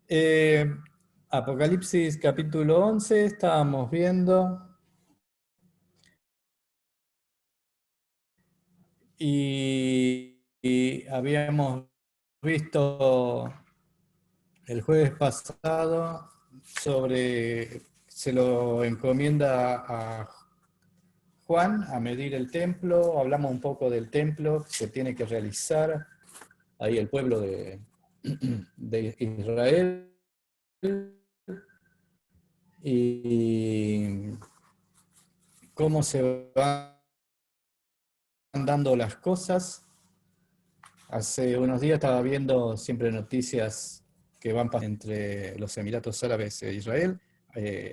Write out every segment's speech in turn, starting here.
Eh, Apocalipsis capítulo 11, estábamos viendo, y habíamos visto el jueves pasado se lo encomienda a Juan a medir el templo, hablamos un poco del templo que se tiene que realizar, ahí el pueblo de Israel, y cómo se van dando las cosas. Hace unos días estaba viendo siempre noticias que van entre los Emiratos Árabes e Israel.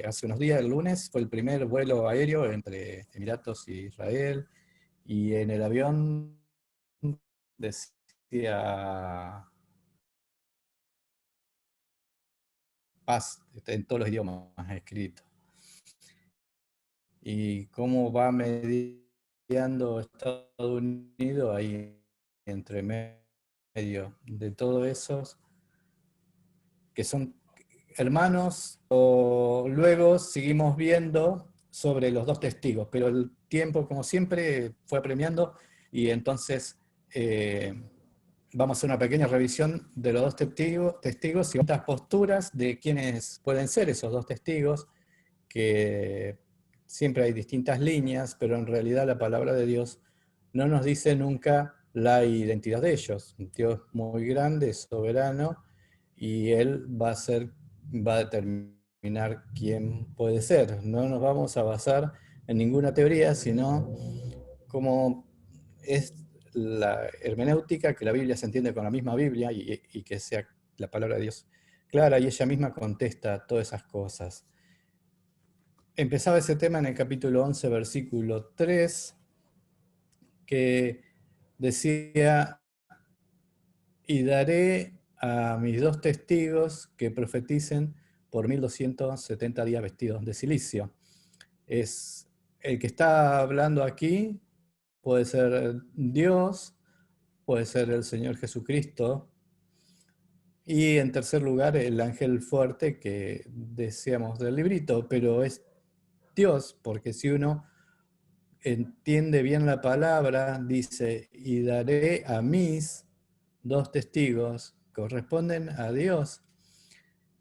Hace unos días, el lunes, fue el primer vuelo aéreo entre Emiratos y Israel, y en el avión decía paz en todos los idiomas escritos. Y cómo va mediando Estados Unidos ahí entre medio de todo eso, que son hermanos. O luego seguimos viendo sobre los dos testigos, pero el tiempo, como siempre, fue apremiando, y entonces vamos a hacer una pequeña revisión de los dos testigos y otras posturas de quienes pueden ser esos dos testigos, que siempre hay distintas líneas, pero en realidad la palabra de Dios no nos dice nunca la identidad de ellos. Un Dios muy grande, soberano, y Él va a determinar quién puede ser. No nos vamos a basar en ninguna teoría, sino como es la hermenéutica, que la Biblia se entiende con la misma Biblia, y que sea la palabra de Dios clara, y ella misma contesta todas esas cosas. Empezaba ese tema en el capítulo 11, versículo 3, que decía: y daré a mis dos testigos que profeticen por 1270 días vestidos de cilicio. Es el que está hablando aquí, puede ser Dios, puede ser el Señor Jesucristo, y en tercer lugar el ángel fuerte que decíamos del librito, pero es Dios, porque si uno entiende bien la palabra, dice: y daré a mis dos testigos, corresponden a Dios.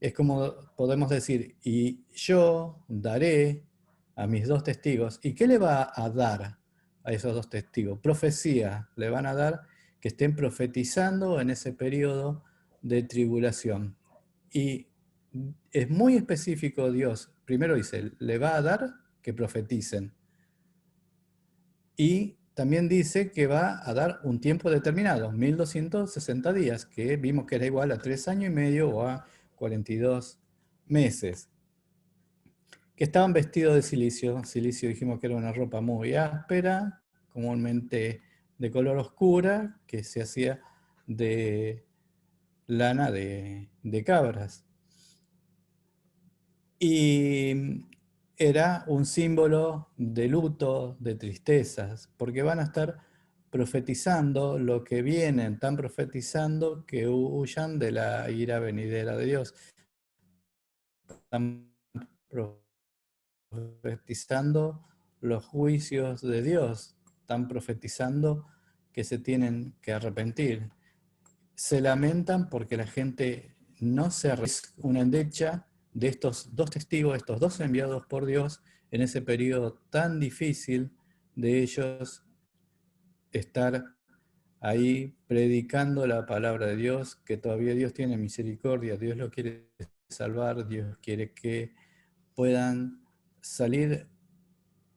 Es como podemos decir: y yo daré a mis dos testigos. ¿Y qué le va a dar a esos dos testigos? Profecía le van a dar, que estén profetizando en ese periodo de tribulación. Y es muy específico Dios. Primero dice, le va a dar que profeticen. Y también dice que va a dar un tiempo determinado, 1260 días, que vimos que era igual a 3 años y medio o a 42 meses. Que estaban vestidos de silicio. Silicio dijimos que era una ropa muy áspera, comúnmente de color oscura, que se hacía de lana de cabras. Y era un símbolo de luto, de tristezas, porque van a estar profetizando lo que vienen, están profetizando que huyan de la ira venidera de Dios. Están profetizando los juicios de Dios, están profetizando que se tienen que arrepentir. Se lamentan porque la gente no se arrepiente. Una endecha de estos dos testigos, estos dos enviados por Dios, en ese periodo tan difícil de ellos estar ahí predicando la palabra de Dios, que todavía Dios tiene misericordia, Dios lo quiere salvar, Dios quiere que puedan salir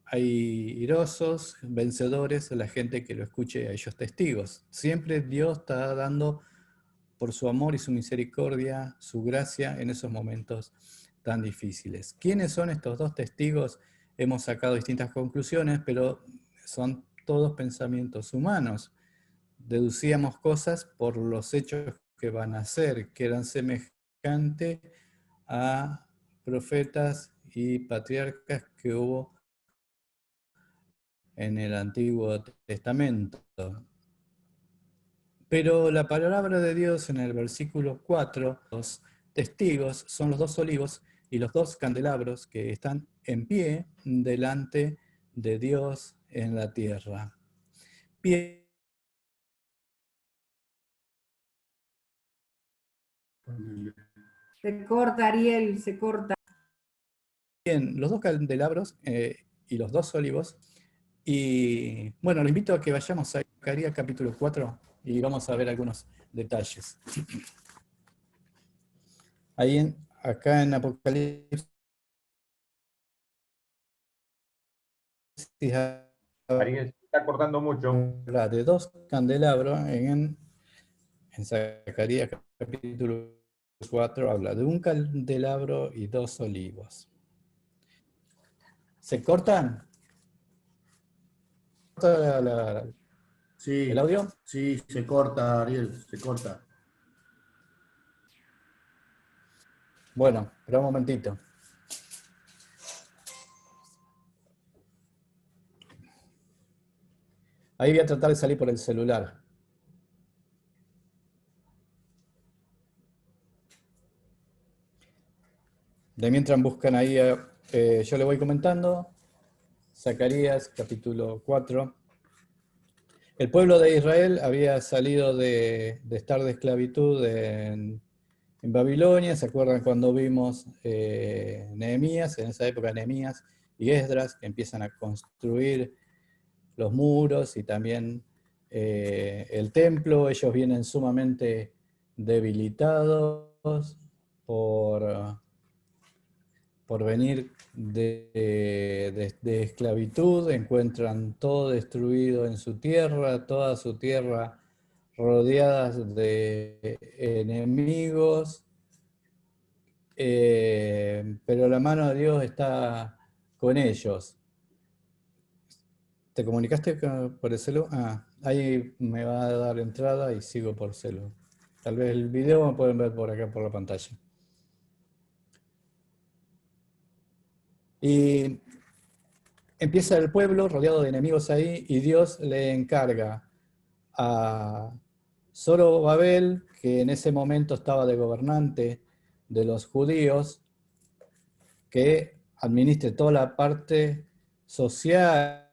airosos, vencedores, a la gente que lo escuche, a ellos testigos. Siempre Dios está dando, por su amor y su misericordia, su gracia en esos momentos tan difíciles. ¿Quiénes son estos dos testigos? Hemos sacado distintas conclusiones, pero son todos pensamientos humanos. Deducíamos cosas por los hechos que van a ser, que eran semejantes a profetas y patriarcas que hubo en el Antiguo Testamento. Pero la palabra de Dios en el versículo 4 testigos son los 2 olivos y los 2 candelabros que están en pie delante de Dios en la tierra. Pie. Se corta, Ariel, se corta. Bien, los 2 candelabros y los 2 olivos. Y bueno, lo invito a que vayamos a Zacarías capítulo 4 y vamos a ver algunos detalles. Ahí acá en Apocalipsis Ariel, se está cortando mucho. habla de 2 candelabros en Zacarías capítulo 4 habla de un candelabro y 2 olivos. ¿Se cortan? Sí, ¿El audio? sí, se corta, Ariel, se corta. Bueno, espera un momentito. Ahí voy a tratar de salir por el celular. De mientras buscan ahí, yo le voy comentando. Zacarías capítulo 4. El pueblo de Israel había salido de estar de esclavitud en Babilonia. ¿Se acuerdan cuando vimos Nehemías? En esa época Nehemías y Esdras, que empiezan a construir los muros y también el templo. Ellos vienen sumamente debilitados por venir de esclavitud, encuentran todo destruido en su tierra, toda su tierra rodeadas de enemigos, pero la mano de Dios está con ellos. ¿Te comunicaste por el celu? Ah, ahí me va a dar entrada y sigo por celu. Tal vez el video me pueden ver por acá por la pantalla. Y empieza el pueblo rodeado de enemigos ahí y Dios le encarga a Zorobabel, que en ese momento estaba de gobernante de los judíos, que administre toda la parte social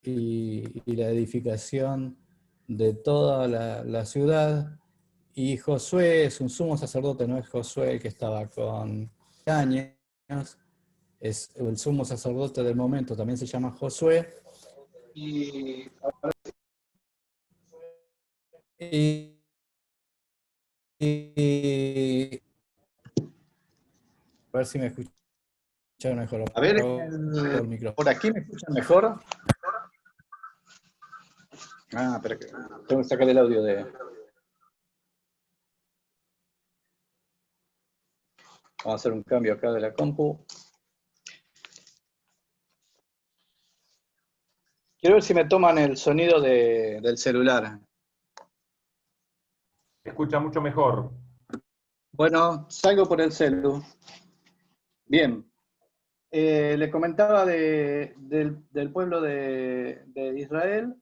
y la edificación de toda la ciudad. Y Josué es un sumo sacerdote, no es Josué el que estaba con años, es el sumo sacerdote del momento, también se llama Josué. Y a ver si me escuchan mejor. A ver, por micrófono. ¿Por aquí me escuchan mejor? Ah, pero tengo que sacar el audio de... Vamos a hacer un cambio acá de la compu. Quiero ver si me toman el sonido del celular. Se escucha mucho mejor. Bueno, salgo por el celu. Bien. Le comentaba del pueblo de Israel.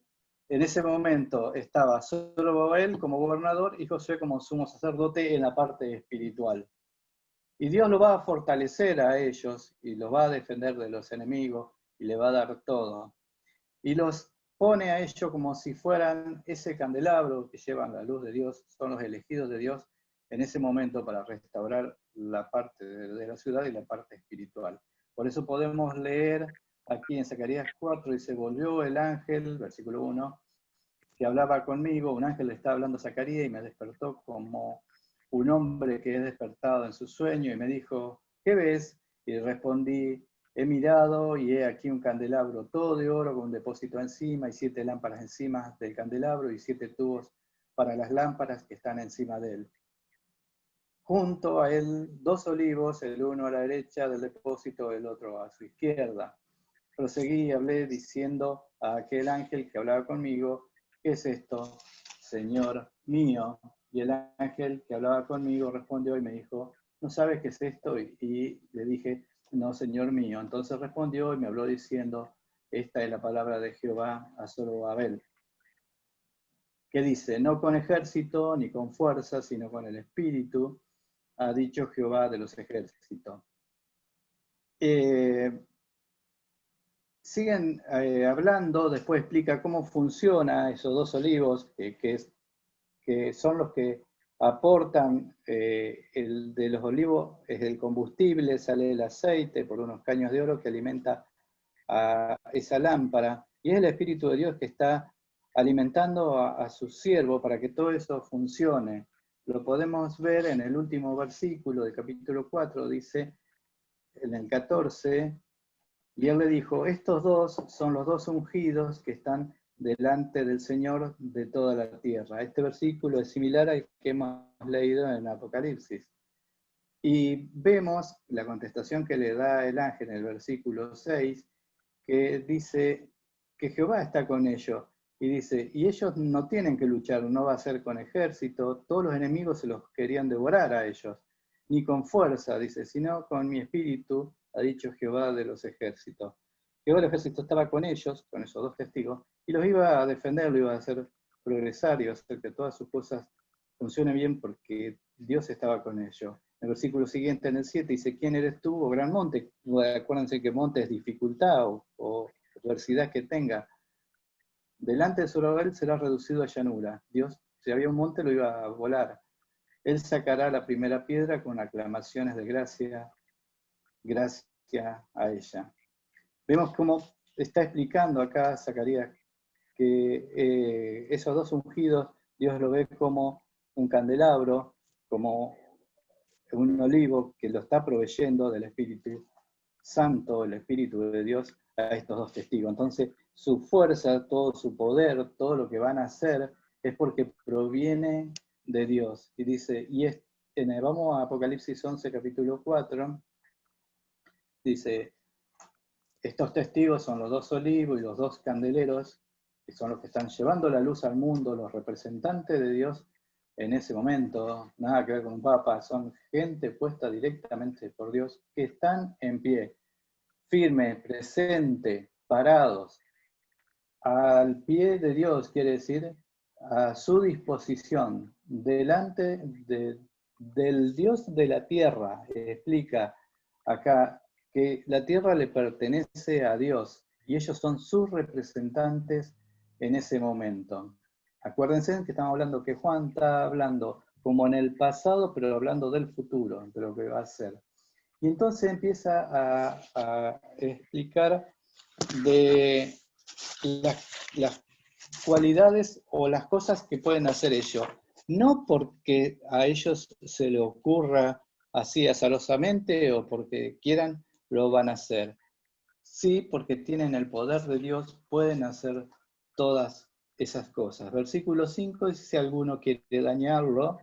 En ese momento estaba Zorobabel como gobernador y Josué como sumo sacerdote en la parte espiritual. Y Dios los va a fortalecer a ellos y los va a defender de los enemigos y le va a dar todo. Y los pone a ellos como si fueran ese candelabro que llevan la luz de Dios, son los elegidos de Dios en ese momento para restaurar la parte de la ciudad y la parte espiritual. Por eso podemos leer aquí en Zacarías 4, dice, volvió el ángel, versículo 1, que hablaba conmigo, un ángel le estaba hablando a Zacarías y me despertó como un hombre que es despertado en su sueño y me dijo, ¿qué ves? Y respondí, he mirado y he aquí un candelabro todo de oro con un depósito encima y 7 lámparas encima del candelabro y 7 tubos para las lámparas que están encima de él. Junto a él 2 olivos, el uno a la derecha del depósito, el otro a su izquierda. Proseguí y hablé diciendo a aquel ángel que hablaba conmigo, ¿qué es esto, Señor mío? Y el ángel que hablaba conmigo respondió y me dijo, ¿no sabes qué es esto? Y le dije, no, Señor mío. Entonces respondió y me habló diciendo, esta es la palabra de Jehová a Zorobabel. que dice, no con ejército ni con fuerza, sino con el Espíritu, ha dicho Jehová de los ejércitos. Siguen hablando, después explica cómo funciona esos dos olivos, que son los que aportan, el de los olivos es el combustible, sale el aceite por unos caños de oro que alimenta a esa lámpara, y es el Espíritu de Dios que está alimentando a su siervo para que todo eso funcione. Lo podemos ver en el último versículo del capítulo 4, dice en el 14, y él le dijo, estos dos son los dos ungidos que están delante del Señor de toda la tierra. Este versículo es similar al que hemos leído en Apocalipsis. Y vemos la contestación que le da el ángel en el versículo 6, que dice que Jehová está con ellos. Y dice, y ellos no tienen que luchar, no va a ser con ejército, todos los enemigos se los querían devorar a ellos, ni con fuerza, dice, sino con mi espíritu, ha dicho Jehová de los ejércitos. Jehová del ejército estaba con ellos, con esos dos testigos, y los iba a defender, lo iba a hacer progresar, iba a hacer que todas sus cosas funcionen bien porque Dios estaba con ellos. En el versículo siguiente, en el 7, dice, ¿quién eres tú, oh gran monte? Acuérdense que monte es dificultad o adversidad que tenga. Delante de Zorobabel será reducido a llanura. Dios, si había un monte, lo iba a volar. Él sacará la primera piedra con aclamaciones de gracia a ella. Vemos cómo está explicando acá Zacarías que esos dos ungidos, Dios lo ve como un candelabro, como un olivo que lo está proveyendo del Espíritu Santo, el Espíritu de Dios, a estos dos testigos. Entonces, su fuerza, todo su poder, todo lo que van a hacer, es porque proviene de Dios. Y dice, vamos a Apocalipsis 11, capítulo 4, dice, estos testigos son los dos olivos y los dos candeleros, que son los que están llevando la luz al mundo, los representantes de Dios en ese momento, nada que ver con un papa, son gente puesta directamente por Dios, que están en pie, firme, presente, parados, al pie de Dios, quiere decir, a su disposición, delante del Dios de la tierra. Explica acá que la tierra le pertenece a Dios y ellos son sus representantes en ese momento. Acuérdense que estamos hablando que Juan está hablando como en el pasado, pero hablando del futuro, de lo que va a ser. Y entonces empieza a explicar de las cualidades o las cosas que pueden hacer ellos. No porque a ellos se les ocurra así azarosamente o porque quieran, lo van a hacer. Sí, porque tienen el poder de Dios, pueden hacer todas esas cosas. Versículo 5 dice, si alguno quiere dañarlo,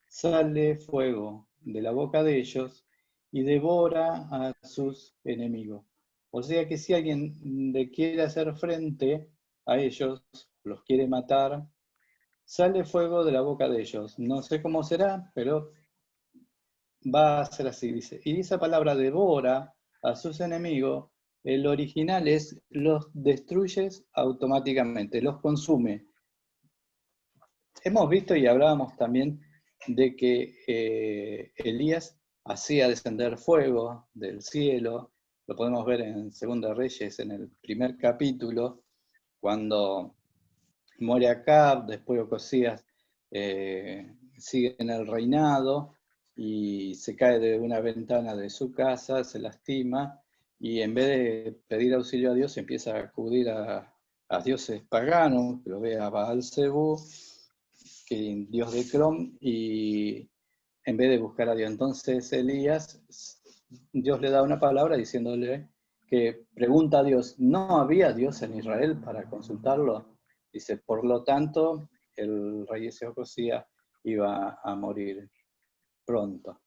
sale fuego de la boca de ellos y devora a sus enemigos. O sea que si alguien le quiere hacer frente a ellos, los quiere matar, sale fuego de la boca de ellos. No sé cómo será, pero va a ser así, dice. Y esa palabra devora a sus enemigos, el original es los destruyes automáticamente, los consume. Hemos visto y hablábamos también de que Elías hacía descender fuego del cielo. Lo podemos ver en Segunda Reyes, en el primer capítulo, cuando muere Acab, después Ocosías sigue en el reinado y se cae de una ventana de su casa, se lastima, y en vez de pedir auxilio a Dios, empieza a acudir a dioses paganos, que lo ve a Baal-Zebú, que Dios de Crom, y en vez de buscar a Dios. Entonces Elías, Dios le da una palabra diciéndole que pregunta a Dios, ¿no había Dios en Israel para consultarlo? Dice, por lo tanto, el rey Ocosías iba a morir pronto.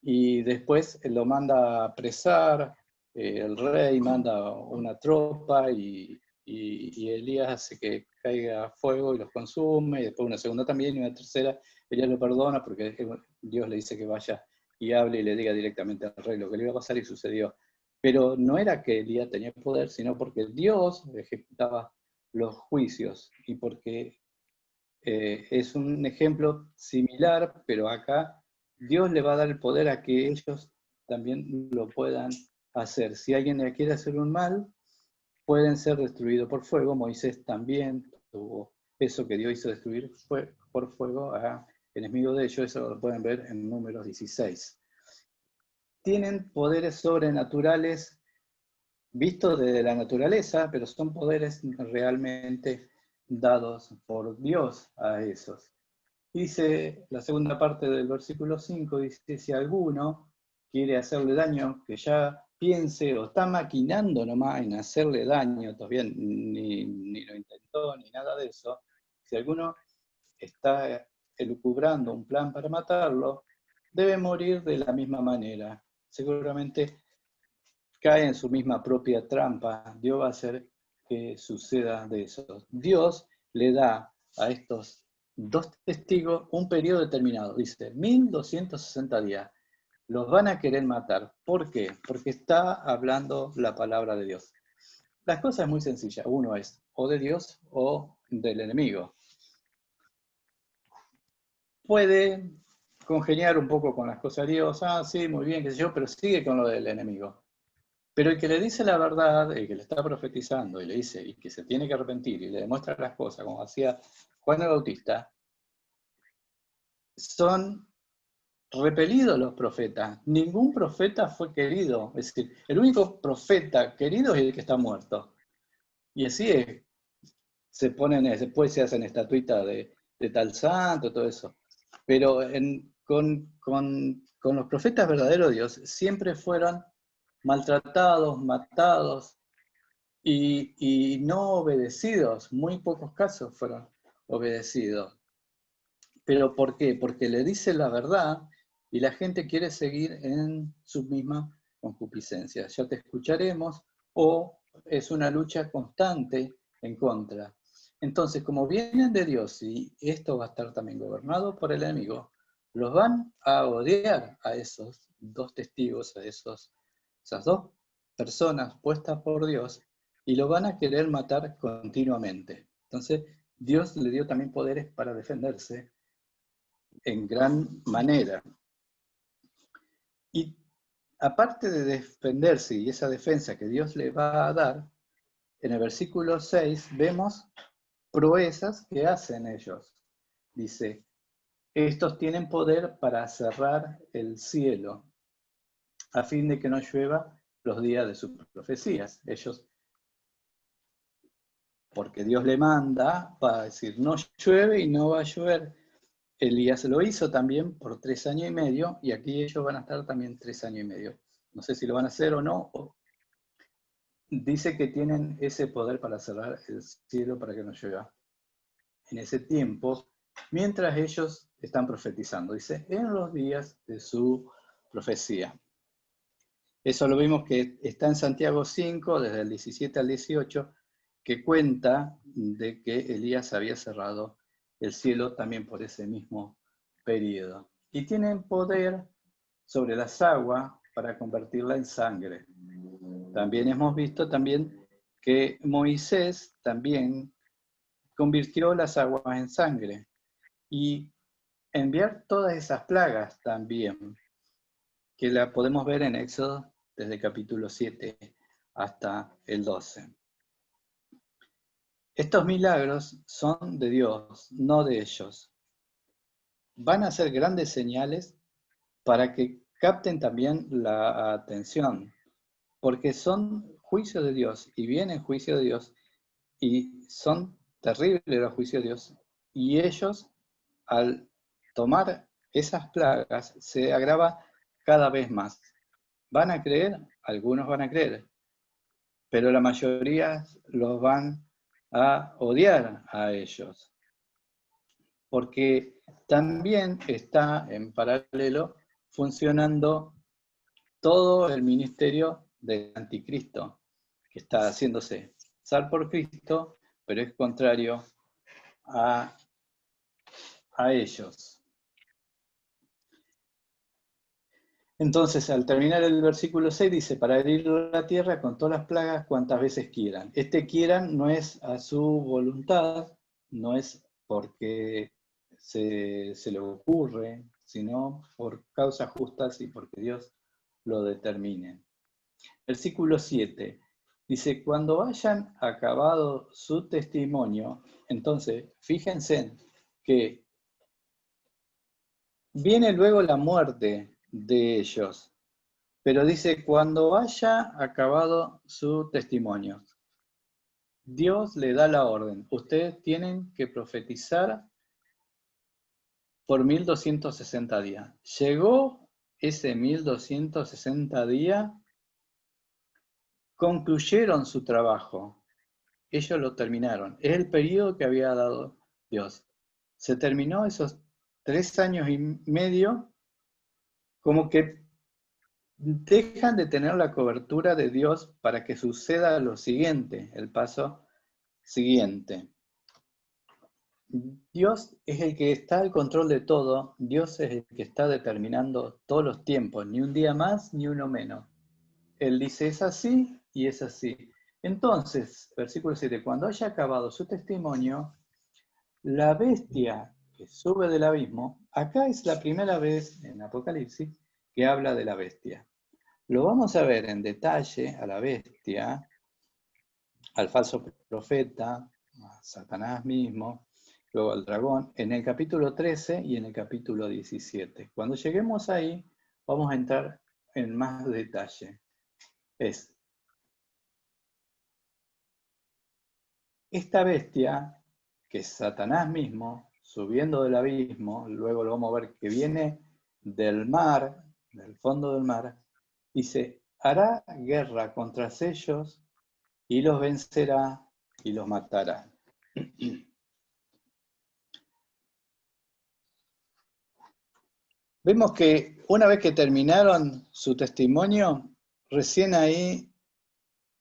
Y después lo manda a apresar, el rey manda una tropa y Elías hace que caiga fuego y los consume, y después una segunda también y una tercera. Elías lo perdona porque Dios le dice que vaya y hable y le diga directamente al rey lo que le iba a pasar, y sucedió. Pero no era que Elías tenía poder, sino porque Dios ejecutaba los juicios y porque es un ejemplo similar, pero acá Dios le va a dar el poder a que ellos también lo puedan hacer. Si alguien le quiere hacer un mal, pueden ser destruidos por fuego. Moisés también tuvo eso que Dios hizo destruir por fuego a enemigos de ellos. Eso lo pueden ver en Números 16. Tienen poderes sobrenaturales vistos desde la naturaleza, pero son poderes realmente dados por Dios a esos. Dice la segunda parte del versículo 5, dice, si alguno quiere hacerle daño, que ya piense o está maquinando nomás en hacerle daño, todavía ni lo intentó ni nada de eso, si alguno está elucubrando un plan para matarlo, debe morir de la misma manera. Seguramente cae en su misma propia trampa. Dios va a hacer que suceda de eso. Dios le da a estos dos testigos un periodo determinado. Dice, 1260 días. Los van a querer matar. ¿Por qué? Porque está hablando la palabra de Dios. La cosa es muy sencilla. Uno es o de Dios o del enemigo. Puede congeniar un poco con las cosas de Dios. Ah, sí, muy bien, qué sé yo, pero sigue con lo del enemigo. Pero el que le dice la verdad, el que le está profetizando y le dice y que se tiene que arrepentir y le demuestra las cosas, como hacía Juan el Bautista, son repelidos los profetas. Ningún profeta fue querido. Es decir, el único profeta querido es el que está muerto. Y así es. Después se hacen estatuitas de tal santo, todo eso. Pero con los profetas verdaderos de Dios siempre fueron maltratados, matados y no obedecidos. Muy pocos casos fueron obedecidos. ¿Pero por qué? Porque le dice la verdad y la gente quiere seguir en su misma concupiscencia. Ya te escucharemos, o es una lucha constante en contra. Entonces, como vienen de Dios y esto va a estar también gobernado por el enemigo, los van a odiar a esos dos testigos, a esas dos personas puestas por Dios, y lo van a querer matar continuamente. Entonces, Dios le dio también poderes para defenderse en gran manera. Y aparte de defenderse y esa defensa que Dios le va a dar, en el versículo 6 vemos proezas que hacen ellos. Dice, estos tienen poder para cerrar el cielo a fin de que no llueva los días de sus profecías. Ellos, porque Dios le manda, va a decir, no llueve y no va a llover. Elías lo hizo también por 3 años y medio, y aquí ellos van a estar también 3 años y medio. No sé si lo van a hacer o no. Dice que tienen ese poder para cerrar el cielo para que no llueva en ese tiempo, mientras ellos están profetizando. Dice, en los días de su profecía. Eso lo vimos que está en Santiago 5, desde el 17 al 18, que cuenta de que Elías había cerrado el cielo también por ese mismo periodo. Y tienen poder sobre las aguas para convertirla en sangre. También hemos visto también que Moisés también convirtió las aguas en sangre y enviar todas esas plagas también, que la podemos ver en Éxodo desde el capítulo 7 hasta el 12. Estos milagros son de Dios, no de ellos. Van a ser grandes señales para que capten también la atención, porque son juicios de Dios y vienen juicios de Dios y son terribles los juicios de Dios. Y ellos, al tomar esas plagas, se agrava cada vez más. ¿Van a creer? Algunos van a creer, pero la mayoría los van a odiar a ellos. Porque también está en paralelo funcionando todo el ministerio del anticristo, que está haciéndose pasar por Cristo, pero es contrario a ellos. Entonces, al terminar el versículo 6 dice, para herir la tierra con todas las plagas cuantas veces quieran. Quieran no es a su voluntad, no es porque se le ocurre, sino por causas justas y porque Dios lo determine. Versículo 7 dice, cuando hayan acabado su testimonio, entonces fíjense que viene luego la muerte de ellos, pero dice, cuando haya acabado su testimonio, Dios le da la orden, ustedes tienen que profetizar por 1260 días. Llegó ese 1260 días, concluyeron su trabajo, ellos lo terminaron. Es el periodo que había dado Dios. Se terminó esos 3 años y medio, como que dejan de tener la cobertura de Dios para que suceda lo siguiente, el paso siguiente. Dios es el que está al control de todo, Dios es el que está determinando todos los tiempos, ni un día más ni uno menos. Él dice, es así y es así. Entonces, versículo 7, cuando haya acabado su testimonio, la bestia que sube del abismo, acá es la primera vez en Apocalipsis que habla de la bestia. Lo vamos a ver en detalle a la bestia, al falso profeta, a Satanás mismo, luego al dragón, en el capítulo 13 y en el capítulo 17. Cuando lleguemos ahí, vamos a entrar en más detalle. Esta bestia, que es Satanás mismo, subiendo del abismo, luego lo vamos a ver que viene del mar, del fondo del mar, dice, hará guerra contra ellos y los vencerá y los matará. Vemos que una vez que terminaron su testimonio, recién ahí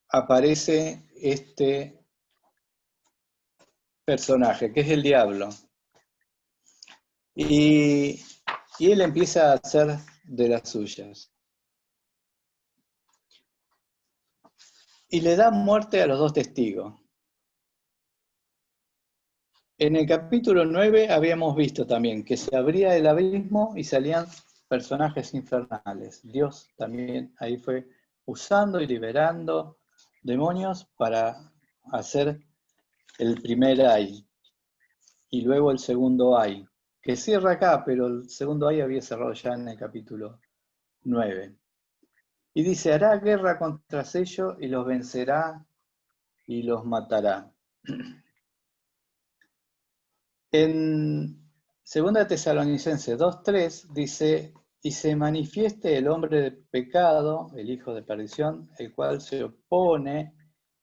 aparece este personaje, que es el diablo. Y él empieza a hacer de las suyas. Y le da muerte a los 2 testigos. En el capítulo 9 habíamos visto también que se abría el abismo y salían personajes infernales. Dios también ahí fue usando y liberando demonios para hacer el primer ay y luego el segundo ay, que cierra acá, pero el segundo ay había cerrado ya en el capítulo 9. Y dice, hará guerra contra ellos y los vencerá y los matará. En 2 Tesalonicenses 2:3 dice, y se manifieste el hombre de pecado, el hijo de perdición, el cual se opone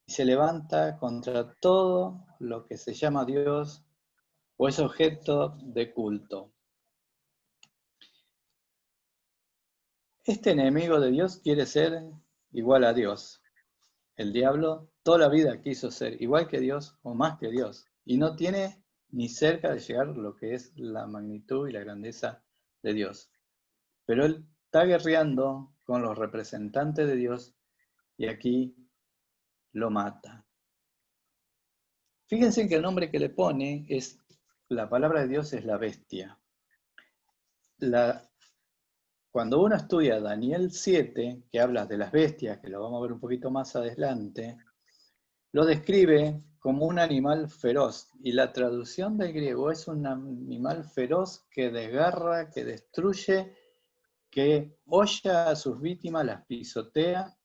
y se levanta contra todo lo que se llama Dios o es objeto de culto. Este enemigo de Dios quiere ser igual a Dios. El diablo toda la vida quiso ser igual que Dios o más que Dios y no tiene ni cerca de llegar a lo que es la magnitud y la grandeza de Dios. Pero él está guerreando con los representantes de Dios y aquí lo mata. Fíjense que el nombre que le pone es, la palabra de Dios es la bestia. Cuando uno estudia Daniel 7, que habla de las bestias, que lo vamos a ver un poquito más adelante, lo describe como un animal feroz. Y la traducción del griego es un animal feroz que desgarra, que destruye, que holla a sus víctimas, las pisotea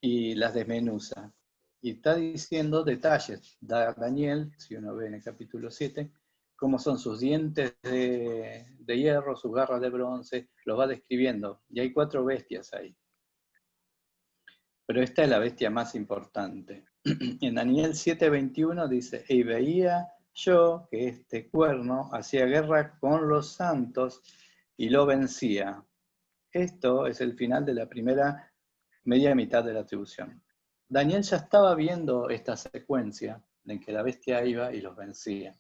y las desmenuza. Y está diciendo detalles. Daniel, si uno ve en el capítulo 7, cómo son sus dientes de hierro, sus garras de bronce, los va describiendo. Y hay 4 bestias ahí. Pero esta es la bestia más importante. En Daniel 7:21 dice, y veía yo que este cuerno hacía guerra con los santos y lo vencía. Esto es el final de la primera media mitad de la atribución. Daniel ya estaba viendo esta secuencia en que la bestia iba y los vencía.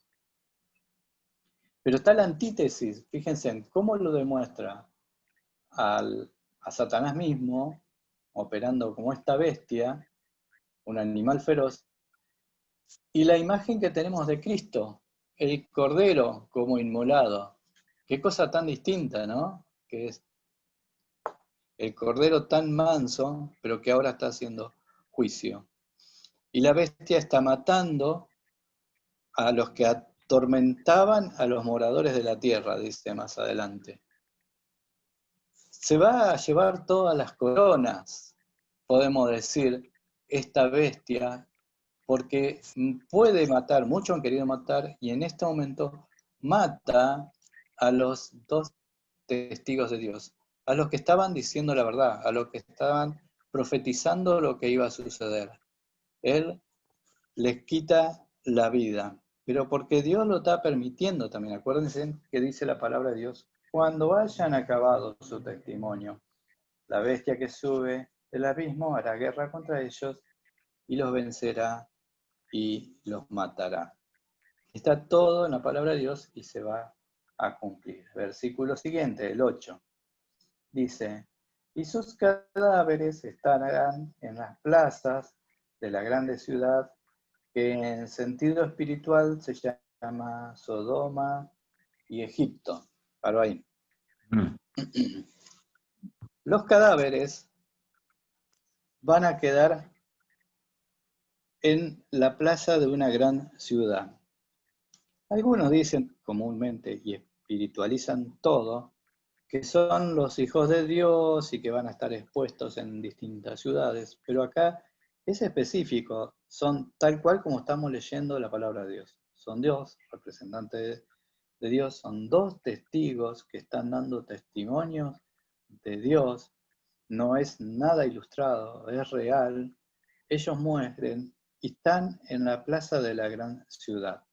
Pero está la antítesis, fíjense en cómo lo demuestra a Satanás mismo, operando como esta bestia, un animal feroz, y la imagen que tenemos de Cristo, el cordero como inmolado. Qué cosa tan distinta, ¿no? Que es el cordero tan manso, pero que ahora está haciendo juicio. Y la bestia está matando a los que atormentaban a los moradores de la tierra, dice más adelante. Se va a llevar todas las coronas, podemos decir, esta bestia, porque puede matar, muchos han querido matar, y en este momento mata a los dos testigos de Dios, a los que estaban diciendo la verdad, a los que estaban profetizando lo que iba a suceder. Él les quita la vida, pero porque Dios lo está permitiendo también. Acuérdense que dice la palabra de Dios, cuando hayan acabado su testimonio, la bestia que sube del abismo hará guerra contra ellos y los vencerá y los matará. Está todo en la palabra de Dios y se va a cumplir. Versículo siguiente, el 8. Dice, y sus cadáveres estarán en las plazas de la grande ciudad, que en sentido espiritual se llama Sodoma y Egipto. Paro ahí. Los cadáveres van a quedar en la plaza de una gran ciudad. Algunos dicen comúnmente y espiritualizan todo, que son los hijos de Dios y que van a estar expuestos en distintas ciudades, pero acá es específico, son tal cual como estamos leyendo la palabra de Dios. Son Dios, representantes de Dios, son dos testigos que están dando testimonios de Dios, no es nada ilustrado, es real. Ellos muestran y están en la plaza de la gran ciudad.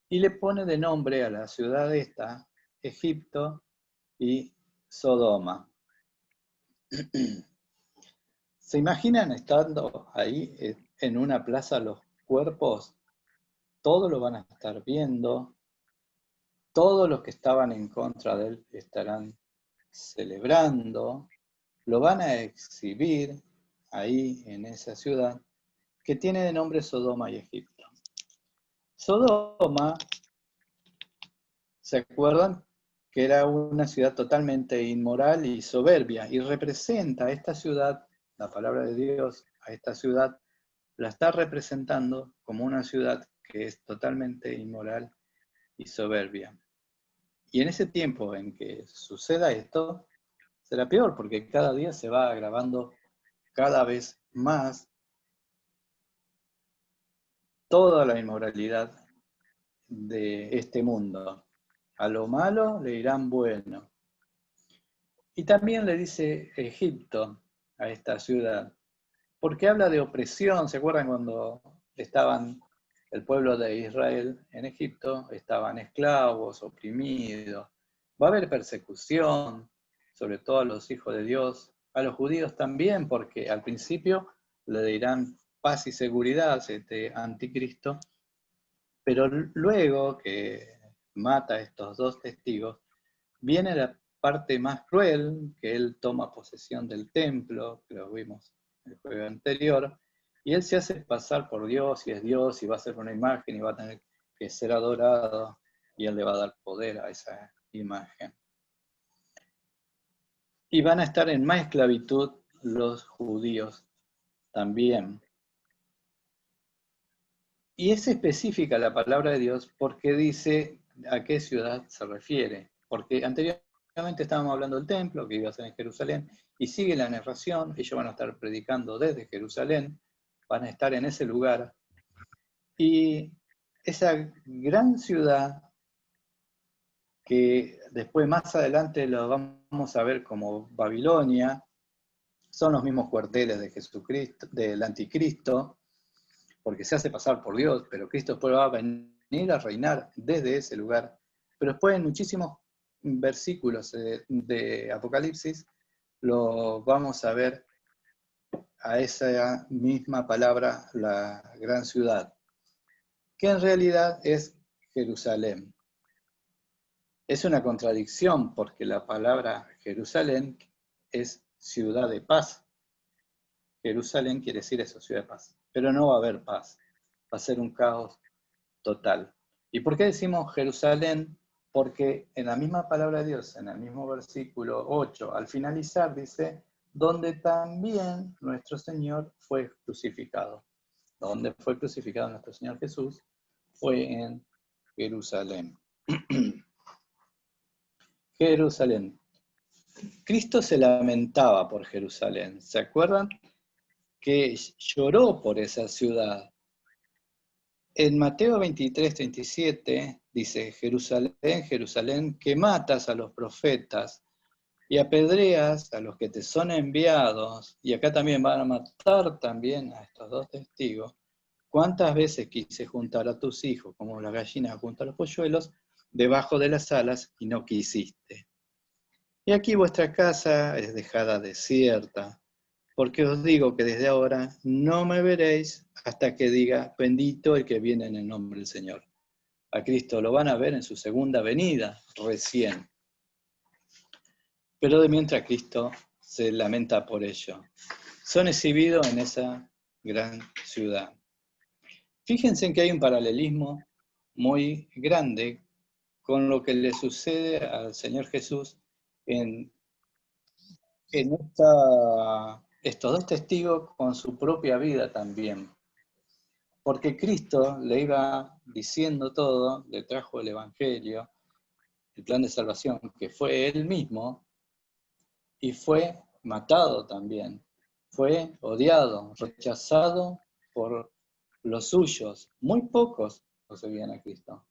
Y le pone de nombre a la ciudad esta, Egipto y Sodoma. ¿Se imaginan estando ahí en una plaza los cuerpos? Todos lo van a estar viendo, todos los que estaban en contra de él estarán celebrando, lo van a exhibir ahí en esa ciudad que tiene de nombre Sodoma y Egipto. Sodoma, ¿se acuerdan? Que era una ciudad totalmente inmoral y soberbia, y representa a esta ciudad, la palabra de Dios, a esta ciudad, la está representando como una ciudad que es totalmente inmoral y soberbia. Y en ese tiempo en que suceda esto, será peor, porque cada día se va agravando cada vez más toda la inmoralidad de este mundo. A lo malo le dirán bueno. Y también le dice Egipto a esta ciudad, porque habla de opresión. ¿Se acuerdan cuando estaban el pueblo de Israel en Egipto? Estaban esclavos, oprimidos. Va a haber persecución, sobre todo a los hijos de Dios, a los judíos también, porque al principio le dirán paz y seguridad a este anticristo, pero luego que mata a estos dos testigos, viene la parte más cruel, que él toma posesión del templo, que lo vimos en el juego anterior, y él se hace pasar por Dios, y es Dios, y va a ser una imagen, y va a tener que ser adorado, y él le va a dar poder a esa imagen. Y van a estar en más esclavitud los judíos también. Y es específica la palabra de Dios porque dice a qué ciudad se refiere. Porque anteriormente estábamos hablando del templo, que iba a ser en Jerusalén, y sigue la narración, ellos van a estar predicando desde Jerusalén, van a estar en ese lugar. Y esa gran ciudad, que después más adelante lo vamos a ver como Babilonia, son los mismos cuarteles de Jesucristo, del anticristo, porque se hace pasar por Dios, pero Cristo después va a venir a reinar desde ese lugar. Pero después en muchísimos versículos de Apocalipsis lo vamos a ver a esa misma palabra, la gran ciudad, que en realidad es Jerusalén. Es una contradicción porque la palabra Jerusalén es ciudad de paz. Jerusalén quiere decir eso, ciudad de paz. Pero no va a haber paz, va a ser un caos total. ¿Y por qué decimos Jerusalén? Porque en la misma palabra de Dios, en el mismo versículo 8, al finalizar dice, donde también nuestro Señor fue crucificado. Donde fue crucificado nuestro Señor Jesús fue en Jerusalén. Jerusalén. Cristo se lamentaba por Jerusalén. ¿Se acuerdan? Que lloró por esa ciudad. En Mateo 23, 37 dice, Jerusalén, Jerusalén, que matas a los profetas y apedreas a los que te son enviados, y acá también van a matar también a estos dos testigos. ¿Cuántas veces quise juntar a tus hijos, como la gallina junta a los polluelos, debajo de las alas, y no quisiste? Y aquí vuestra casa es dejada desierta, porque os digo que desde ahora no me veréis hasta que diga, bendito el que viene en el nombre del Señor. A Cristo lo van a ver en su segunda venida, recién. Pero de mientras Cristo se lamenta por ello. Son exhibidos en esa gran ciudad. Fíjense en que hay un paralelismo muy grande con lo que le sucede al Señor Jesús en estos dos testigos con su propia vida también. Porque Cristo le iba diciendo todo, le trajo el Evangelio, el plan de salvación, que fue Él mismo, y fue matado también. Fue odiado, rechazado por los suyos. Muy pocos lo seguían a Cristo.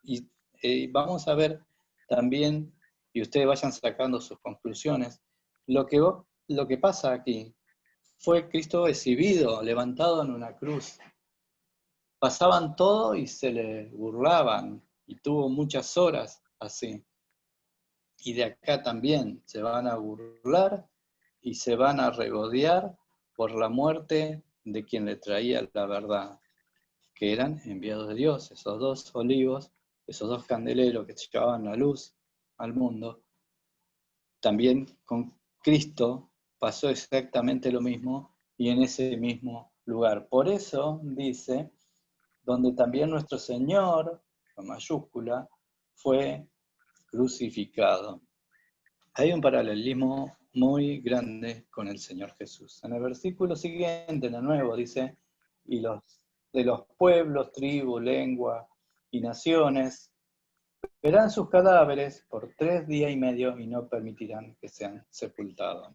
Y vamos a ver también, y ustedes vayan sacando sus conclusiones, lo que pasa aquí. Fue Cristo exhibido, levantado en una cruz. Pasaban todo y se le burlaban, y tuvo muchas horas así. Y de acá también se van a burlar y se van a regodear por la muerte de quien le traía la verdad, que eran enviados de Dios, esos dos olivos, esos dos candeleros que llevaban la luz al mundo. También con Cristo pasó exactamente lo mismo y en ese mismo lugar. Por eso dice, donde también nuestro Señor, con mayúscula, fue crucificado. Hay un paralelismo muy grande con el Señor Jesús. En el versículo siguiente, en el nuevo, dice, y de los pueblos, tribus, lengua y naciones, verán sus cadáveres por 3 días y medio y no permitirán que sean sepultados.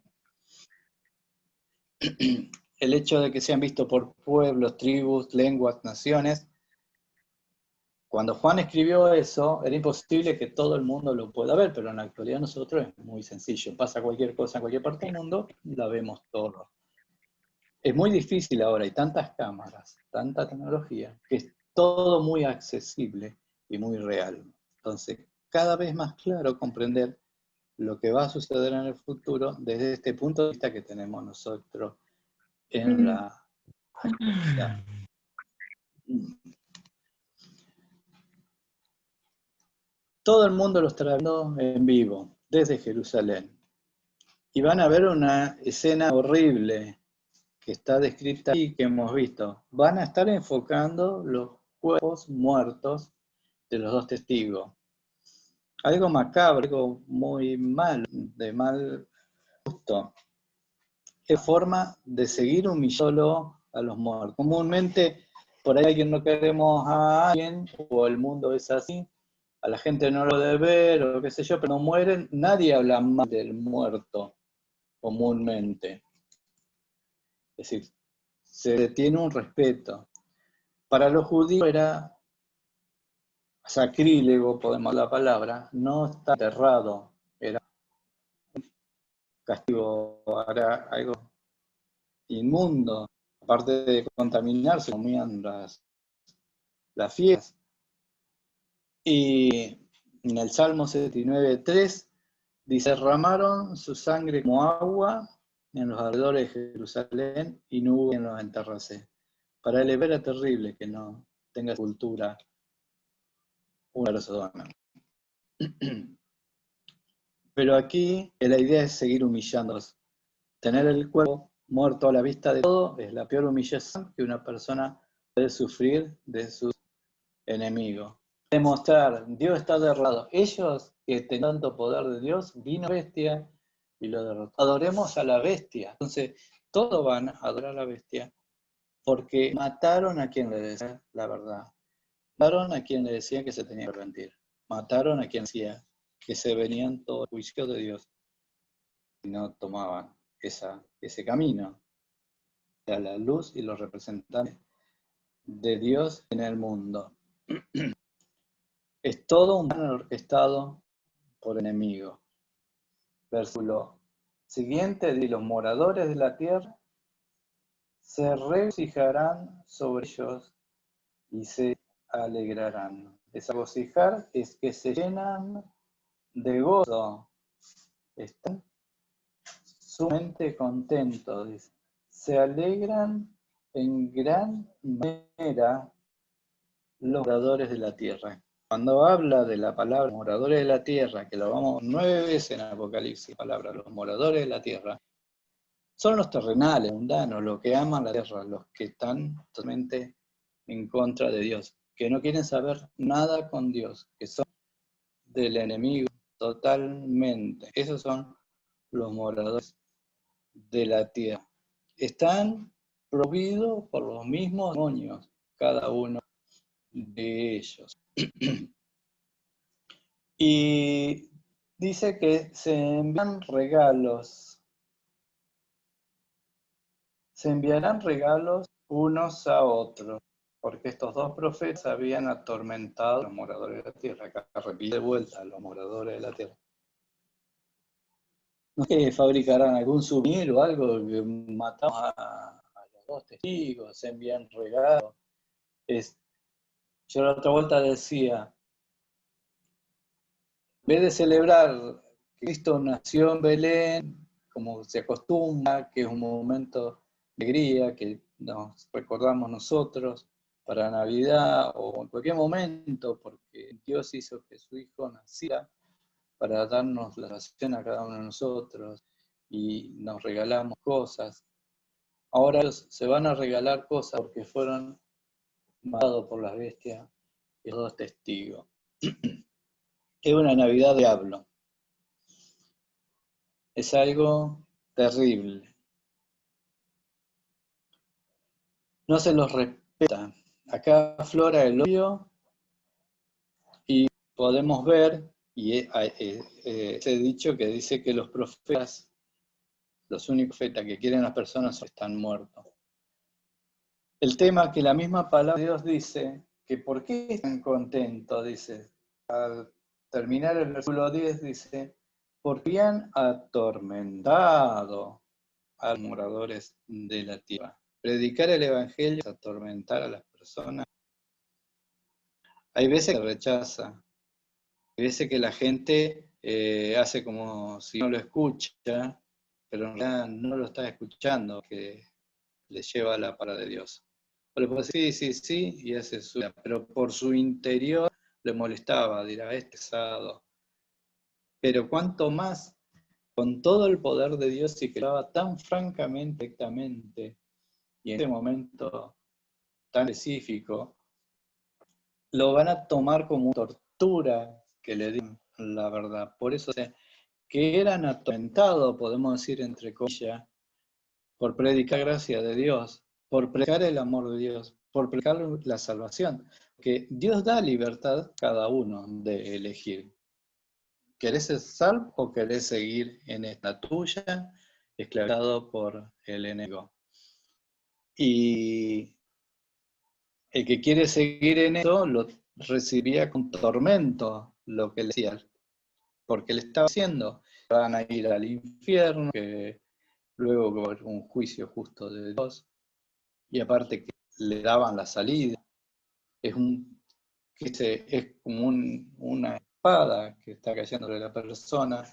El hecho de que sean vistos por pueblos, tribus, lenguas, naciones, cuando Juan escribió eso, era imposible que todo el mundo lo pueda ver, pero en la actualidad nosotros es muy sencillo. Pasa cualquier cosa en cualquier parte del mundo, la vemos todo. Es muy difícil ahora, hay tantas cámaras, tanta tecnología, que es todo muy accesible y muy real. Entonces, cada vez más claro comprender lo que va a suceder en el futuro desde este punto de vista que tenemos nosotros en la actualidad. Todo el mundo lo estará viendo en vivo, desde Jerusalén. Y van a ver una escena horrible que está descrita aquí, que hemos visto. Van a estar enfocando los cuerpos muertos de los dos testigos. Algo macabro, algo muy malo, de mal gusto. Es forma de seguir humillando a los muertos. Comúnmente, por ahí alguien no queremos a alguien, o el mundo es así, a la gente no lo debe ver, o qué sé yo, pero no mueren, nadie habla mal del muerto, comúnmente. Es decir, se tiene un respeto. Para los judíos era sacrílego, podemos la palabra, no está enterrado, era castigo, era algo inmundo, aparte de contaminarse, comían las fiestas. Y en el Salmo 79:3 dice, derramaron su sangre como agua en los alrededores de Jerusalén y no hubo quien los enterrase. Para él era terrible que no tenga sepultura una persona. Pero aquí la idea es seguir humillándolos. Tener el cuerpo muerto a la vista de todo es la peor humillación que una persona puede sufrir de sus enemigos. demostrar, Dios está derrotado. Ellos, que tenían tanto poder de Dios, vino bestia y lo derrotó. Adoremos a la bestia. Entonces, todos van a adorar a la bestia porque mataron a quien le decía la verdad. Mataron a quien le decía que se tenía que arrepentir. Mataron a quien decía que se venían todos los juicios de Dios y no tomaban ese camino. O sea, la luz y los representantes de Dios en el mundo. Es todo un plan orquestado por enemigos. Versículo siguiente dice: los moradores de la tierra se regocijarán sobre ellos y se alegrarán. Desagosijar es que se llenan de gozo, están sumamente contentos, dice. Se alegran en gran manera los moradores de la tierra. Cuando habla de la palabra moradores de la tierra, que lo vamos 9 veces en Apocalipsis, palabra, los moradores de la tierra, son los terrenales, mundanos, los que aman la tierra, los que están totalmente en contra de Dios, que no quieren saber nada con Dios, que son del enemigo totalmente. Esos son los moradores de la tierra. Están prohibidos por los mismos demonios, cada uno de ellos. Y dice que se envían regalos. Se enviarán regalos unos a otros, porque estos dos profetas habían atormentado a los moradores de la tierra. Acá repite de vuelta a los moradores de la tierra. No es que fabricarán algún souvenir o algo que matamos a los dos testigos, se envían regalos. Yo la otra vuelta decía, en vez de celebrar que Cristo nació en Belén, como se acostumbra, que es un momento de alegría, que nos recordamos nosotros para Navidad o en cualquier momento, porque Dios hizo que su Hijo naciera para darnos la salvación a cada uno de nosotros y nos regalamos cosas. Ahora ellos se van a regalar cosas porque fueron matados por las bestias y los dos testigos. Es una Navidad de diablo. Es algo terrible. No se los respeta. Acá aflora el odio y podemos ver, y ese dicho que dice que los profetas, los únicos profetas que quieren a las personas están muertos. El tema que la misma palabra de Dios dice, que por qué están contentos, dice, al terminar el versículo 10 dice, porque han atormentado a los moradores de la tierra. Predicar el evangelio es atormentar a las personas. Hay veces que rechaza, hay veces que la gente hace como si no lo escucha, pero en realidad no lo está escuchando, que le lleva la palabra de Dios. O le puede decir sí, y hace su vida, pero por su interior le molestaba, dirá, es pesado. Pero cuanto más, con todo el poder de Dios y que lo haga tan francamente, directamente, y en este momento tan específico, lo van a tomar como tortura que le digan la verdad. Por eso que eran atormentados, podemos decir entre comillas, por predicar la gracia de Dios, por predicar el amor de Dios, por predicar la salvación. Que Dios da libertad a cada uno de elegir. ¿Querés ser salvo o querés seguir en esta tuya, esclavizado por el enemigo? Y el que quiere seguir en eso lo recibía con tormento, lo que le decía, porque le estaba diciendo, van a ir al infierno, que luego va a haber un juicio justo de Dios, y aparte que le daban la salida, es como una espada que está cayendo de la persona,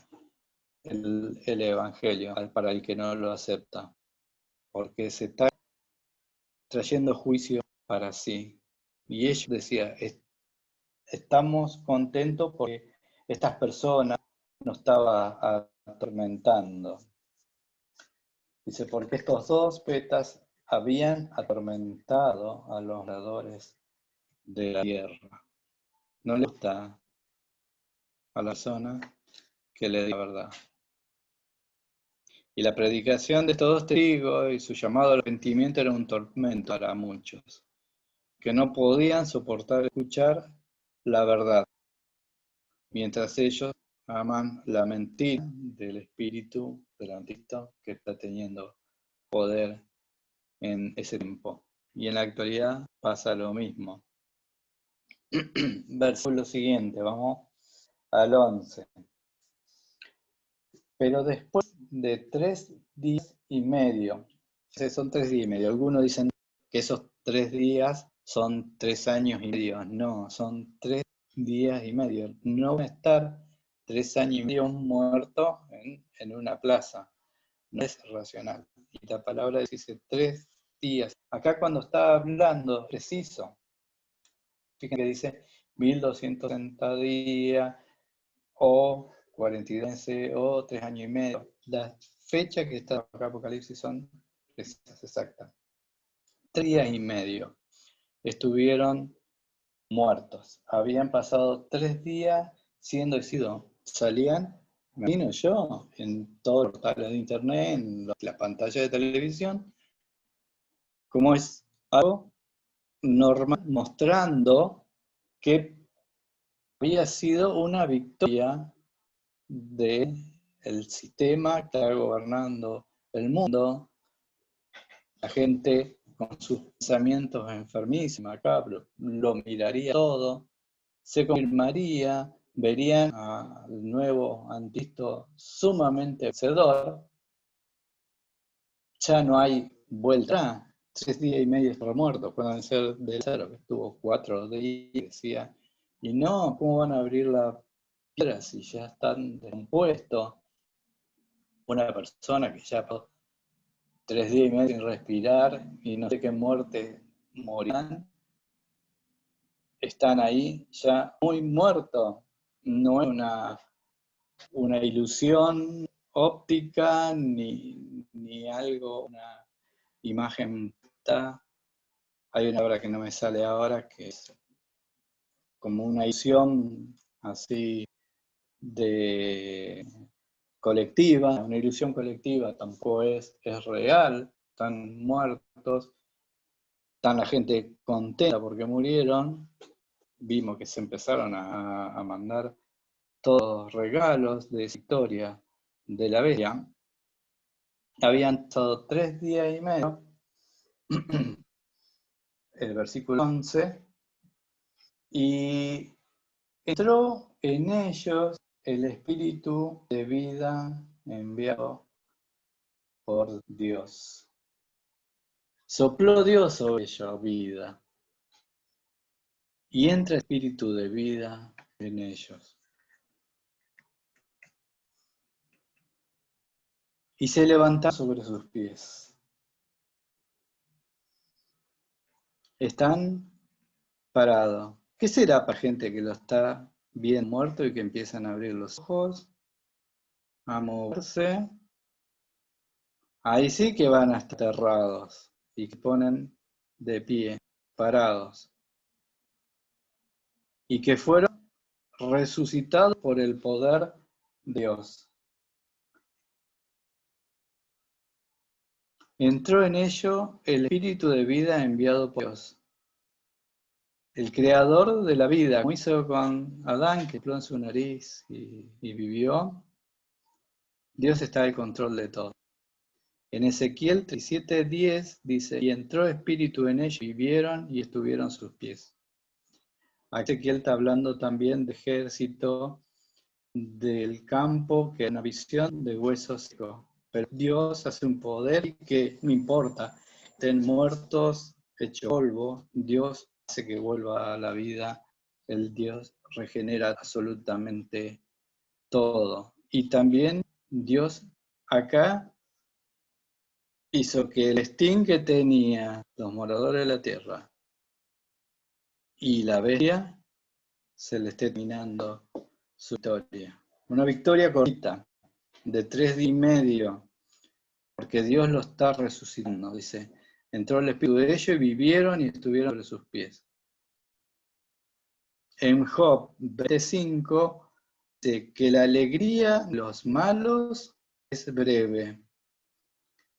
el evangelio, para el que no lo acepta, porque se está trayendo juicio para sí. Y ellos decían, estamos contentos porque estas personas nos estaban atormentando. Dice, porque estos dos profetas habían atormentado a los moradores de la tierra. no le gusta a la persona que le diga la verdad. Y la predicación de estos testigos y su llamado al arrepentimiento era un tormento para muchos, que no podían soportar escuchar la verdad, mientras ellos aman la mentira del espíritu del anticristo que está teniendo poder en ese tiempo. Y en la actualidad pasa lo mismo. Versículo siguiente, vamos al 11. Pero después de 3 días y medio, son 3 días y medio, algunos dicen que esos 3 días son 3 años y medio, no, son 3 días y medio, no van a estar 3 años y medio muertos en una plaza, no es racional. Y la palabra dice 3 días, acá cuando está hablando preciso, fíjense que dice 1260 días o 42 o 3 años y medio. Las fechas que está acá en Apocalipsis son precisas, exactas. 3 días y medio estuvieron muertos. Habían pasado 3 días siendo exiliados. Salían, me imagino yo, en todos los portales de internet, en la pantalla de televisión, como es algo normal, mostrando que había sido una victoria del sistema que está gobernando el mundo, la gente con sus pensamientos enfermísimos acá, lo miraría todo, se confirmaría, verían al nuevo anticristo sumamente vencedor, ya no hay vuelta, 3 días y medio por muerto, pueden ser del cero, que estuvo 4 días, decía, y no, ¿cómo van a abrir la piedra si ya están descompuestos? Una persona que ya pasó 3 días y medio sin respirar y no sé qué muerte morirán, están ahí ya muy muertos. No es una ilusión óptica ni algo, una imagen. Hay una obra que no me sale ahora que es como una ilusión así de colectiva, una ilusión colectiva, tampoco es real, están muertos, están la gente contenta porque murieron, vimos que se empezaron a mandar todos regalos de historia de la bestia, habían pasado 3 días y medio, el versículo 11, y entró en ellos el espíritu de vida enviado por Dios. Sopló Dios sobre ellos vida, y entra espíritu de vida en ellos. Y se levantaron sobre sus pies. Están parados. ¿Qué será para gente que lo está bien muerto y que empiezan a abrir los ojos, a moverse? Ahí sí que van a estar aterrados y que ponen de pie, parados. Y que fueron resucitados por el poder de Dios. Entró en ello el espíritu de vida enviado por Dios. El creador de la vida, como hizo con Adán, que sopló en su nariz y vivió, Dios está al control de todo. En Ezequiel 37:10 dice, y entró espíritu en ellos, y vivieron y estuvieron a sus pies. Aquí Ezequiel está hablando también de ejército del campo, que es una visión de huesos secos. Pero Dios hace un poder que no importa, estén muertos, hechos polvo, Dios hace que vuelva a la vida, el Dios regenera absolutamente todo. Y también Dios acá hizo que el estín que tenía los moradores de la tierra y la bestia se le esté terminando su victoria. Una victoria cortita, de 3 días y medio, porque Dios lo está resucitando, dice. Entró el espíritu de ellos y vivieron y estuvieron sobre sus pies. En Job 25 dice que la alegría de los malos es breve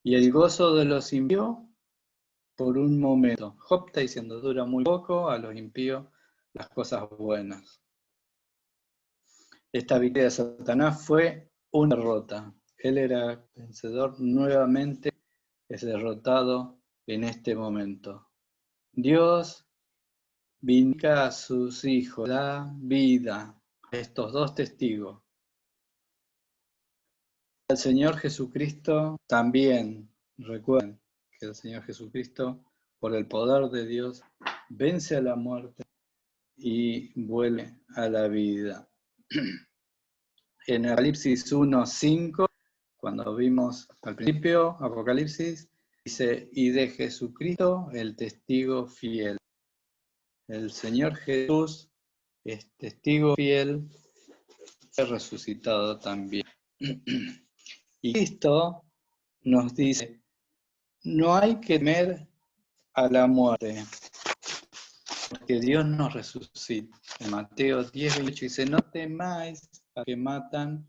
y el gozo de los impíos por un momento. Job está diciendo, dura muy poco a los impíos las cosas buenas. Esta victoria de Satanás fue una derrota. Él era vencedor, nuevamente es derrotado en este momento. Dios vindica a sus hijos, da vida a estos dos testigos. El Señor Jesucristo también, recuerden que el Señor Jesucristo, por el poder de Dios, vence a la muerte y vuelve a la vida. En Apocalipsis 1:5, cuando vimos al principio, Apocalipsis, dice, y de Jesucristo el testigo fiel. El Señor Jesús es testigo fiel, es resucitado también. Y Cristo nos dice, no hay que temer a la muerte, porque Dios nos resucita. En Mateo 10:28 dice, no temáis a que matan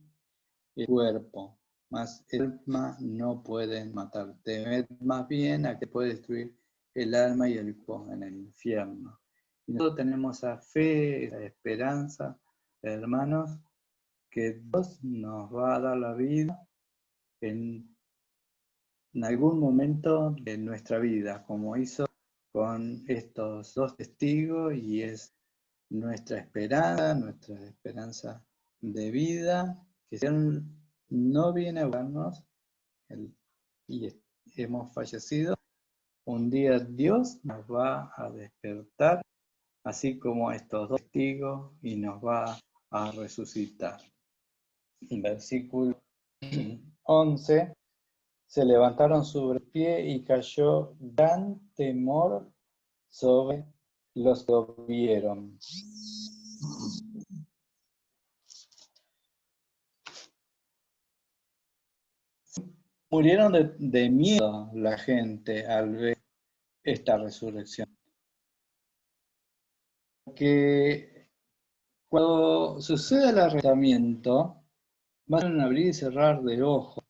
el cuerpo, mas el alma no pueden matar. Temed más bien a que puede destruir el alma y el cuerpo en el infierno. Y nosotros tenemos esa fe, esa esperanza, hermanos, que Dios nos va a dar la vida en algún momento de nuestra vida, como hizo con estos dos testigos, y es nuestra esperanza de vida, que si Él no viene a buscarnos y hemos fallecido, un día Dios nos va a despertar, así como estos dos testigos, y nos va a resucitar. Versículo 11. Se levantaron sobre el pie y cayó gran temor sobre los que lo vieron. Murieron de miedo la gente al ver esta resurrección. Porque cuando sucede el arrebatamiento, va a ser un abrir y cerrar de ojos.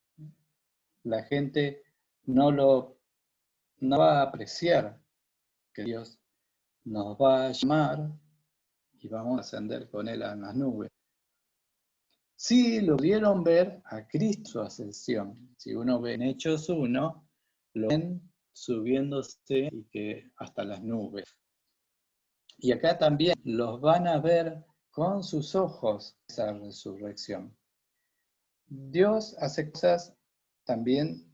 La gente no va a apreciar que Dios nos va a llamar y vamos a ascender con Él a las nubes. Sí, lo pudieron ver a Cristo ascensión. Si uno ve en Hechos 1, lo ven subiéndose y que hasta las nubes. Y acá también los van a ver con sus ojos esa resurrección. Dios hace cosas también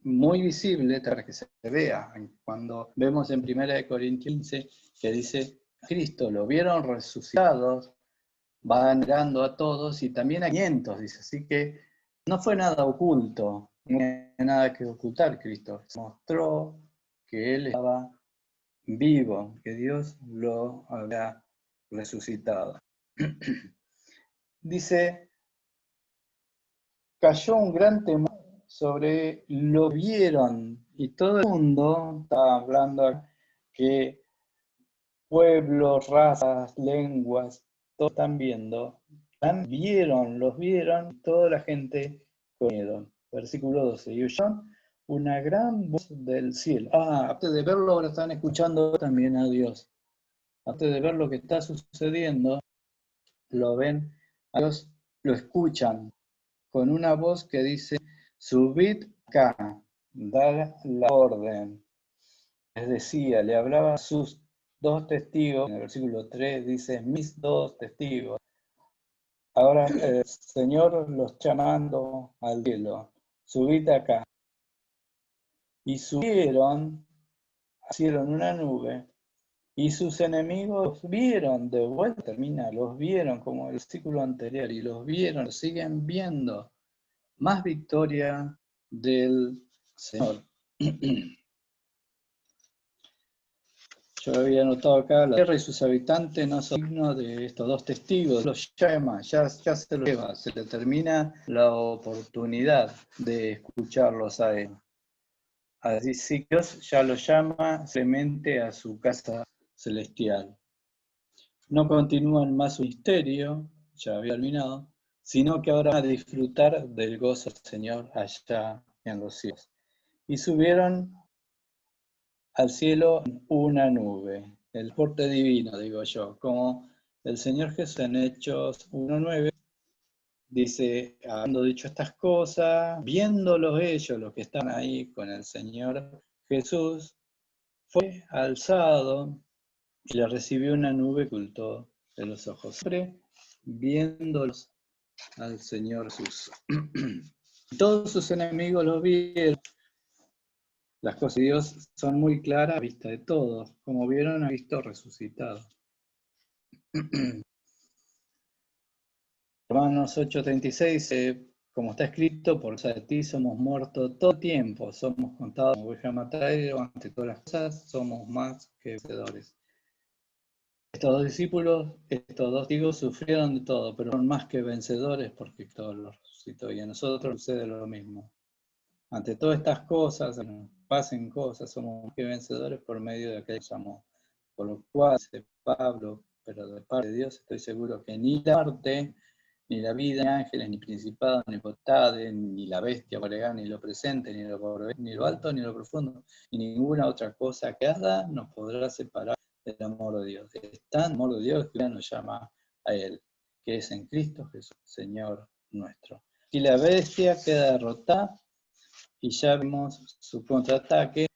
muy visibles para que se vea. Cuando vemos en 1 Corintios 15 que dice, Cristo lo vieron resucitados, va negando a todos y también a 500, dice. Así que no fue nada oculto, no hay nada que ocultar Cristo. Se mostró que Él estaba vivo, que Dios lo había resucitado. Dice, cayó un gran temor sobre lo vieron, y todo el mundo estaba hablando que pueblos, razas, lenguas, todos están viendo, los vieron, toda la gente con miedo. Versículo 12, y oyeron una gran voz del cielo. Antes de verlo, ahora están escuchando también a Dios. Antes de ver lo que está sucediendo, lo ven a Dios, lo escuchan con una voz que dice, subid acá, dar la orden. Les decía, le hablaba a sus dos testigos, en el versículo 3 dice, mis dos testigos. Ahora el Señor los llamando al cielo, subid acá. Y subieron, hicieron una nube, y sus enemigos los vieron, de vuelta termina, los vieron como el versículo anterior, y los vieron, los siguen viendo. Más victoria del Señor. Yo había notado acá, la tierra y sus habitantes no son dignos de estos dos testigos, los llama, ya se los lleva, se le termina la oportunidad de escucharlos a él. Así sí, Dios ya los llama simplemente a su casa celestial. no continúan más su misterio, ya había terminado, sino que ahora van a disfrutar del gozo del Señor allá en los cielos. Y subieron al cielo una nube, el porte divino, digo yo, como el Señor Jesús en Hechos 1:9 dice, habiendo dicho estas cosas, viéndolos ellos, los que están ahí con el Señor Jesús, fue alzado y le recibió una nube que ocultó de los ojos, siempre viéndolos al Señor Jesús. Todos sus enemigos lo vieron. Las cosas de Dios son muy claras a vista de todos, como vieron a Cristo resucitado. Romanos 8:36, como está escrito, por causa de ti somos muertos todo el tiempo, somos contados como ovejas matadas, ante todas las cosas somos más que vencedores. Estos dos discípulos, estos dos testigos sufrieron de todo, pero son más que vencedores porque Cristo los resucitó. Y a nosotros sucede lo mismo. Ante todas estas cosas, pasen cosas, somos más que vencedores por medio de aquel que nos amó. Por lo cual, dice Pablo, pero de parte de Dios estoy seguro que ni la muerte, ni la vida, ni ángeles, ni principados, ni potestades, ni la bestia, ni lo presente, ni lo porvenir, ni lo alto, ni lo profundo, ni ninguna otra cosa creada nos podrá separar del amor de Dios. Es tan amor de Dios que nos llama a Él, que es en Cristo Jesús, Señor nuestro. Y la bestia queda derrotada, y ya vimos su contraataque,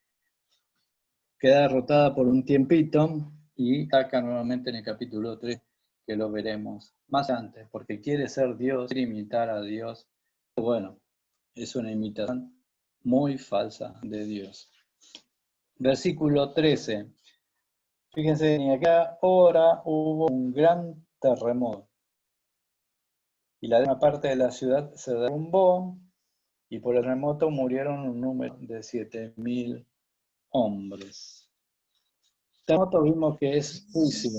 queda derrotada por un tiempito, y ataca nuevamente en el capítulo 3, que lo veremos más antes, porque quiere ser Dios, quiere imitar a Dios. Bueno, es una imitación muy falsa de Dios. Versículo 13. Fíjense, en aquella hora hubo un gran terremoto, y la décima parte de la ciudad se derrumbó, y por el terremoto murieron un número de 7.000 hombres. El terremoto vimos que es juicio.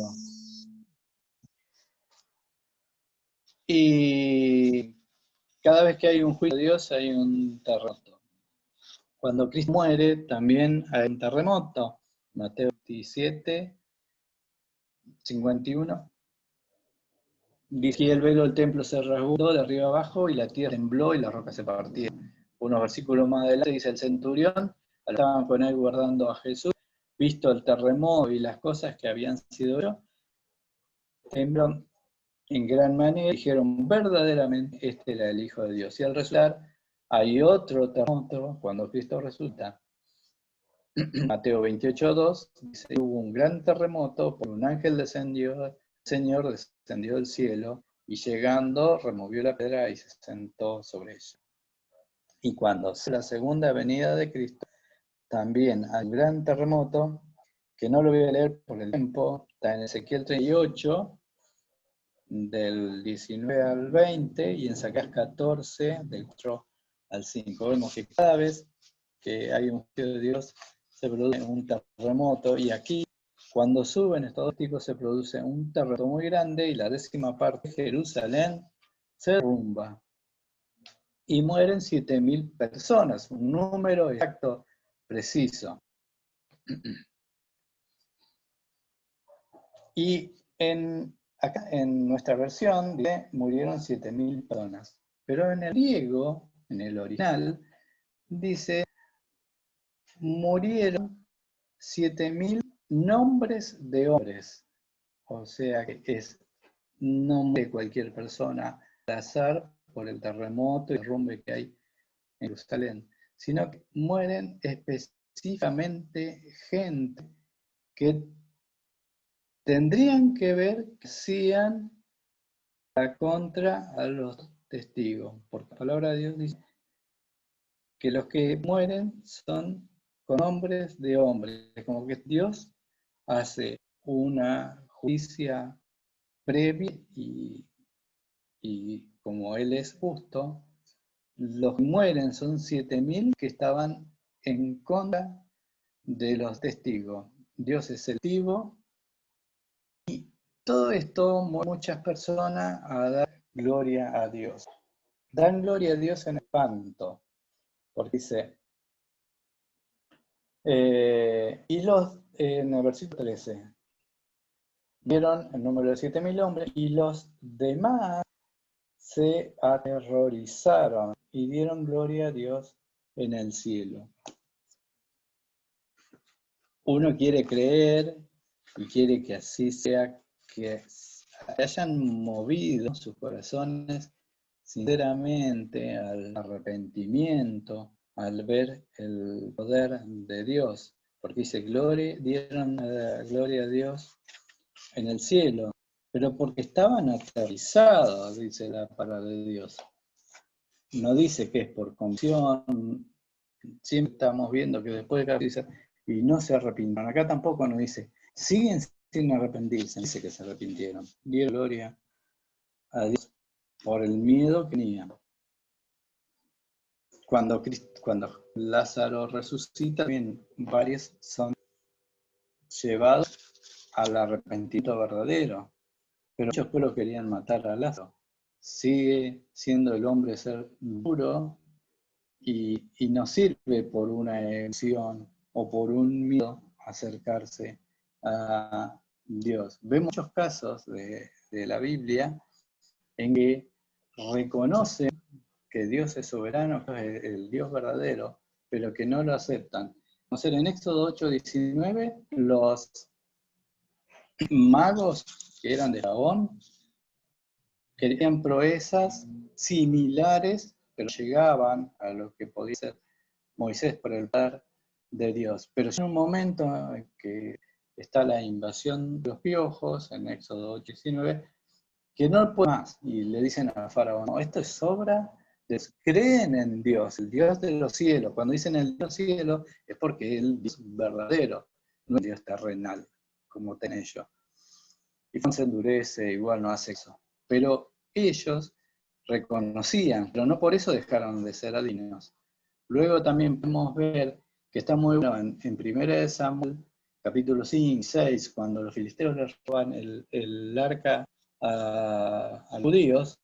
Y cada vez que hay un juicio de Dios hay un terremoto. Cuando Cristo muere también hay un terremoto. Mateo 27, 51. Dice que el velo del templo se rasgó de arriba abajo y la tierra tembló y las rocas se partieron. Unos versículos más adelante dice el centurión, estaban con él guardando a Jesús, visto el terremoto y las cosas que habían sido hechas, tembló en gran manera, dijeron verdaderamente este era el Hijo de Dios. Y al resultar hay otro terremoto cuando Cristo resulta. Mateo 28:2 dice, hubo un gran terremoto, por un ángel descendió, el Señor descendió del cielo, y llegando removió la piedra y se sentó sobre ella. Y cuando sea la segunda venida de Cristo, también hay un gran terremoto, que no lo voy a leer por el tiempo, está en Ezequiel 38, del 19 al 20, y en Zacarías 14, del 4 al 5. Vemos que cada vez que hay un juicio de Dios, se produce un terremoto, y aquí, cuando suben estos dos tipos, se produce un terremoto muy grande, y la décima parte de Jerusalén se derrumba. Y mueren 7.000 personas, un número exacto, preciso. Y acá en nuestra versión dice, murieron 7.000 personas. Pero en el griego, en el original, dice, murieron 7.000 nombres de hombres. O sea que es nombre de cualquier persona al azar por el terremoto y el derrumbe que hay en Jerusalén. Sino que mueren específicamente gente que tendrían que ver que hacían la contra a los testigos. Porque la palabra de Dios dice que los que mueren son con hombres de hombres. Como que Dios hace una justicia previa y como Él es justo, los que mueren son 7.000 que estaban en contra de los testigos. Dios es selectivo. Todo esto, muchas personas a dar gloria a Dios. Dan gloria a Dios en espanto, porque dice, en el versículo 13, vieron el número de 7.000 hombres y los demás se aterrorizaron y dieron gloria a Dios en el cielo. Uno quiere creer y quiere que así sea, que hayan movido sus corazones sinceramente al arrepentimiento, al ver el poder de Dios, porque dice, dieron gloria a Dios en el cielo, pero porque estaban aterrizados, dice la palabra de Dios. No dice que es por convicción, siempre estamos viendo que después de cada dice, y no se arrepintieron. Acá tampoco nos dice, siguen sin arrepentirse, dice que se arrepintieron. Dieron gloria a Dios por el miedo que tenían. Cuando Lázaro resucita, también varios son llevados al arrepentimiento verdadero, pero muchos pueblos querían matar a Lázaro. Sigue siendo el hombre ser duro y no sirve por una emoción o por un miedo acercarse a Dios. Vemos muchos casos de la Biblia en que reconocen que Dios es soberano, que es el Dios verdadero, pero que no lo aceptan. O sea, en Éxodo 8:19, los magos que eran de Faraón querían proezas similares, pero llegaban a lo que podía ser Moisés por el poder de Dios. Pero en un momento en que está la invasión de los piojos, en Éxodo 8:19, que no puede más, y le dicen a Faraón, no, esto es obra de Dios. Creen en Dios, el Dios de los cielos. Cuando dicen el Dios de los cielos es porque Él es verdadero, no es Dios terrenal, como tienen ellos. Y Faraón se endurece, igual no hace eso. Pero ellos reconocían, pero no por eso dejaron de ser adivinos. Luego también podemos ver que está muy bueno en 1 Samuel, capítulo 5 y 6, cuando los filisteos le roban el arca a los judíos,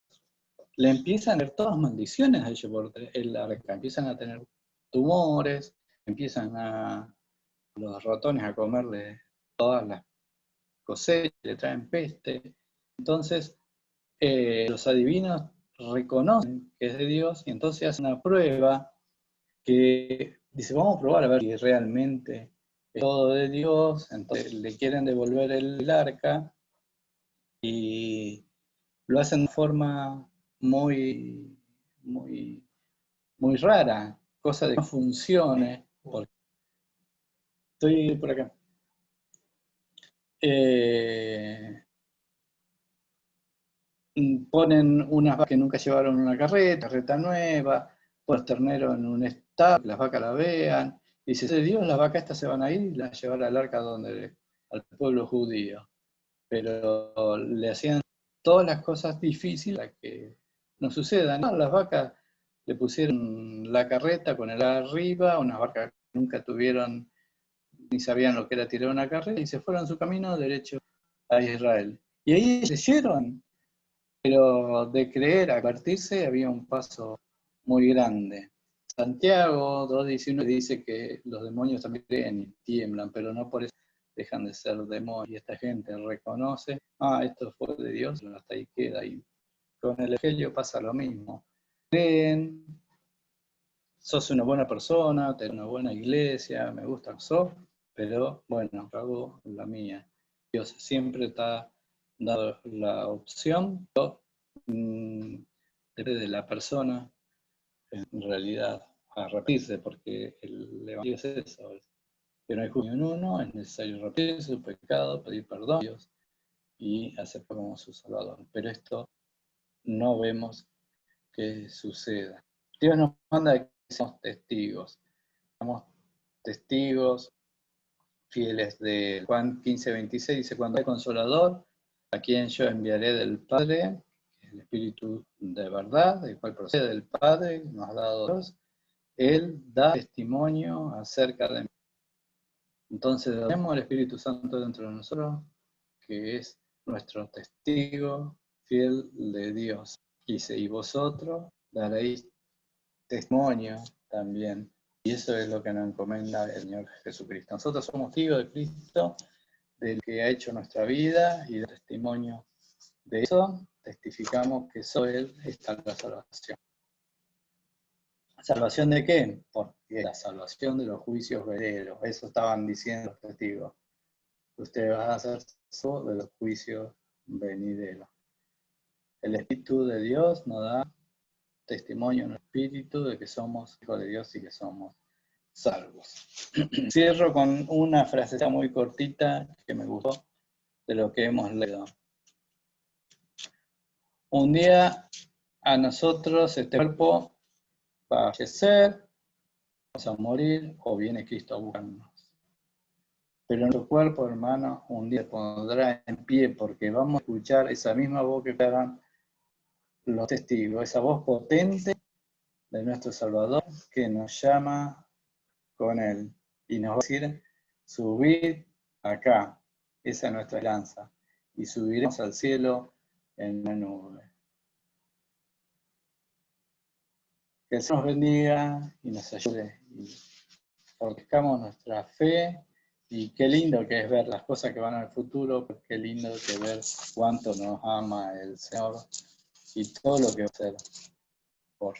le empiezan a ver todas maldiciones a ellos por el arca. Empiezan a tener tumores, empiezan los ratones a comerle todas las cosechas, le traen peste. Entonces, los adivinos reconocen que es de Dios y entonces hacen una prueba que dice, vamos a probar a ver si realmente es todo de Dios. Entonces le quieren devolver el arca y lo hacen de forma muy, muy, muy rara, cosa de que no funcione. Porque estoy por acá. Ponen unas vacas que nunca llevaron una carreta nueva, los terneros en un estado, que las vacas la vean, y dice, de Dios, las vacas estas se van a ir y las llevar al arca al pueblo judío. Pero le hacían todas las cosas difíciles para que no sucedan. Las vacas le pusieron la carreta con el arriba, unas vacas que nunca tuvieron ni sabían lo que era tirar una carreta, y se fueron su camino derecho a Israel. Y ahí creyeron, pero de creer a partirse había un paso muy grande. Santiago 2:19 dice que los demonios también creen y tiemblan, pero no por eso dejan de ser demonios. Y esta gente reconoce, esto fue de Dios, hasta ahí queda. Y con el Evangelio pasa lo mismo. Creen, sos una buena persona, tenés una buena iglesia, me gusta eso, pero bueno, hago la mía. Dios siempre te ha dado la opción, pero depende de la persona, en realidad, arrepentirse, porque el Evangelio es eso, que no hay juicio en uno, es necesario arrepentirse su pecado, pedir perdón a Dios y aceptar como su Salvador. Pero esto no vemos que suceda. Dios nos manda que seamos testigos fieles de Juan 15:26, dice, cuando hay consolador, a quien yo enviaré del Padre, el Espíritu de verdad, el cual procede del Padre, nos ha dado Dios, Él da testimonio acerca de mí. Entonces tenemos el Espíritu Santo dentro de nosotros, que es nuestro testigo fiel de Dios. Dice, y vosotros daréis testimonio también. Y eso es lo que nos encomienda el Señor Jesucristo. Nosotros somos testigos de Cristo del que ha hecho nuestra vida y del testimonio de eso, testificamos que solo Él está en la salvación. ¿Salvación de qué? Porque la salvación de los juicios venideros. Eso estaban diciendo los testigos. Ustedes van a ser salvos de los juicios venideros. El Espíritu de Dios nos da testimonio en el Espíritu de que somos hijos de Dios y que somos salvos. Cierro con una frasecita muy cortita que me gustó de lo que hemos leído. Un día a nosotros este cuerpo va a fallecer, vamos a morir o viene Cristo a buscarnos. Pero nuestro cuerpo, hermano, un día pondrá en pie porque vamos a escuchar esa misma voz que escucharon los testigos, esa voz potente de nuestro Salvador que nos llama con Él y nos va a decir, subid acá, esa es nuestra esperanza, y subiremos al cielo en la nube. Que el Señor nos bendiga y nos ayude y fortalezcamos nuestra fe. Y qué lindo que es ver las cosas que van al futuro, qué lindo que ver cuánto nos ama el Señor y todo lo que va a hacer por nosotros.